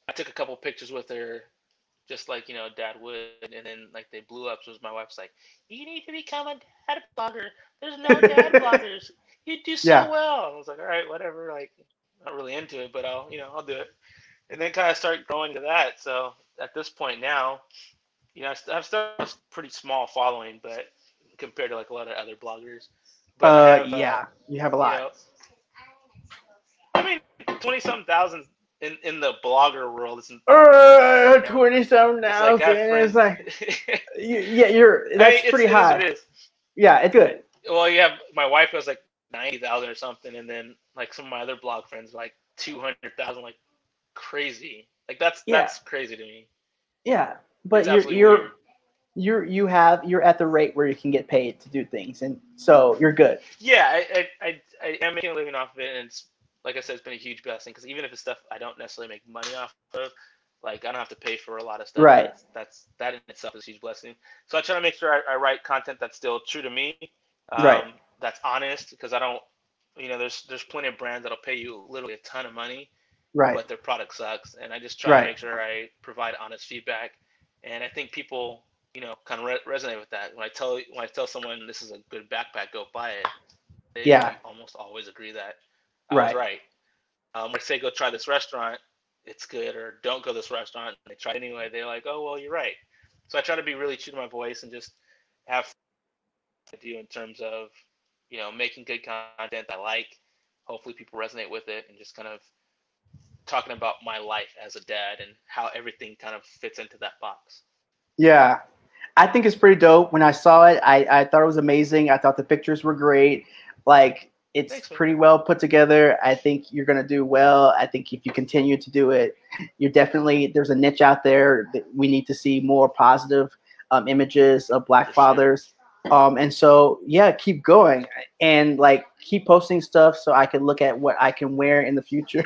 I took a couple pictures with her, just like, dad would. And then, like, they blew up. So my wife's like, you need to become a dad blogger. There's no dad bloggers. You do so well. I was like, all right, whatever. Like, not really into it, but I'll do it. And then kind of start growing to that. So at this point now, I've still a pretty small following, but compared to like a lot of other bloggers. But you have a lot. I mean, 20-something thousand in the blogger world isn't 20-something thousand. It's like, that's pretty high. It is. Yeah, it's good. Well, you have my wife has like 90,000 or something, and then like some of my other blog friends like 200,000, like crazy. Like that's crazy to me. Yeah, but you're at the rate where you can get paid to do things, and so you're good. Yeah, I am making a living off of it, and it's, like I said, it's been a huge blessing because even if it's stuff I don't necessarily make money off of, like I don't have to pay for a lot of stuff. Right. That in itself is a huge blessing. So I try to make sure I write content that's still true to me. Right. That's honest, because I don't, there's plenty of brands that'll pay you literally a ton of money. Right. But their product sucks, and I just try to make sure I provide honest feedback. And I think people, kind of resonate with that. When I tell someone this is a good backpack, go buy it. They almost always agree that I was right. When I say go try this restaurant, it's good, or don't go to this restaurant, and they try it anyway. They're like, oh well, you're right. So I try to be really true to my voice and just have fun to do in terms of, making good content I like, hopefully people resonate with it, and just kind of talking about my life as a dad and how everything kind of fits into that box. Yeah. I think it's pretty dope. When I saw it, I thought it was amazing. I thought the pictures were great. Like, it's Thanks, man. pretty well put together. I think you're going to do well. I think if you continue to do it, you're definitely, there's a niche out there that we need to see more positive images of Black fathers. And so, yeah, keep going and like keep posting stuff so I can look at what I can wear in the future.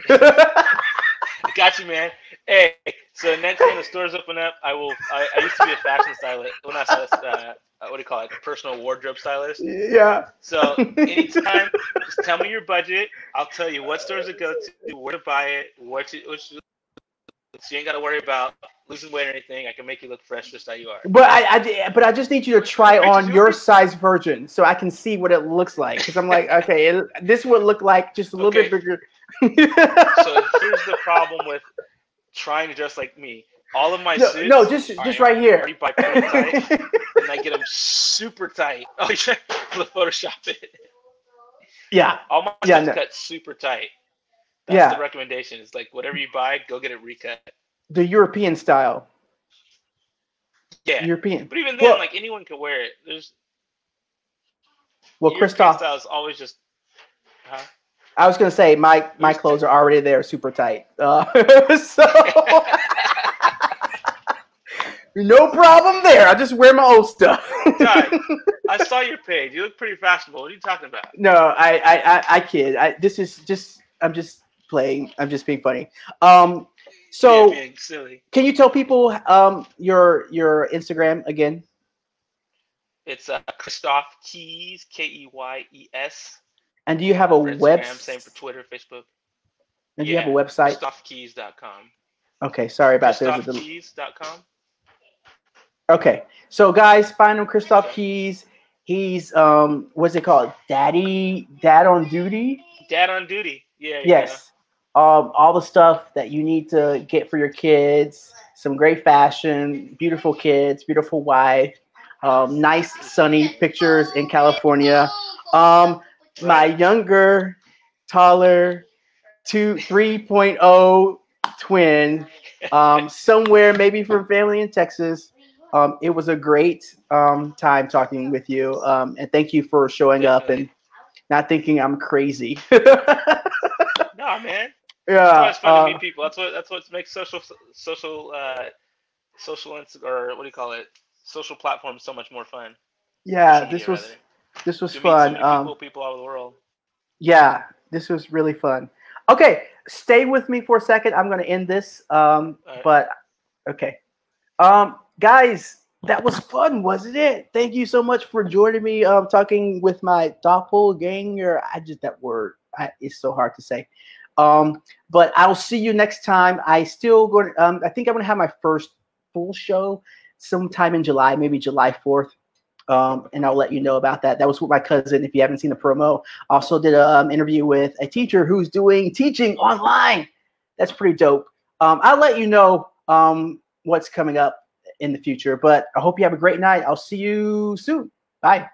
Got you, man. Hey, so next when the stores open up, I used to be a fashion stylist. Well, not stylist. What do you call it? A personal wardrobe stylist. Yeah. So anytime, just tell me your budget. I'll tell you what stores to go to, where to buy it, so you ain't got to worry about losing weight or anything. I can make you look fresh just how you are. But I just need you to try on your size version so I can see what it looks like. Because I'm like, okay, this would look like just a little bit bigger. So here's the problem with trying to dress like me. All of my suits. No, just right here. Already by pretty tight, and I get them super tight. Oh, you're trying to Photoshop it. Yeah. All my suits cut super tight. That's the recommendation. It's like whatever you buy, go get it recut. The European style. Yeah. European. But even then, like anyone can wear it. Christoph style is always just. Huh? I was gonna say my clothes are already there, super tight. So no problem there. I just wear my old stuff. God, I saw your page. You look pretty fashionable. What are you talking about? No, I kid. I'm just playing. I'm just being funny. So being silly. Can you tell people your Instagram again? It's Christoph Keys, Keyes. And do you have a website? Same for Twitter, Facebook. And do you have a website? ChristophKeys.com. Okay, sorry about this. ChristophKeys.com. Okay, so guys, find him, Christoph Keys. He's what's it called? Dad on duty. Dad on duty. Yeah. Yes. All the stuff that you need to get for your kids. Some great fashion, beautiful kids, beautiful wife, nice sunny pictures in California. My younger, taller, 3.0 twin, somewhere maybe from family in Texas. It was a great time talking with you, and thank you for showing up and not thinking I'm crazy. No, man. Yeah, that's why it's fun to meet people. That's what makes social or what do you call it? Social platforms so much more fun. Yeah, this was fun. People all over the world. Yeah, this was really fun. Okay, stay with me for a second. I'm going to end this. But okay, guys, that was fun, wasn't it? Thank you so much for joining me. Talking with my doppelganger. That word is so hard to say. But I'll see you next time. I think I'm going to have my first full show sometime in July, maybe July 4th. And I'll let you know about that. That was with my cousin. If you haven't seen the promo, also did an interview with a teacher who's doing teaching online. That's pretty dope. I'll let you know what's coming up in the future. But I hope you have a great night. I'll see you soon. Bye.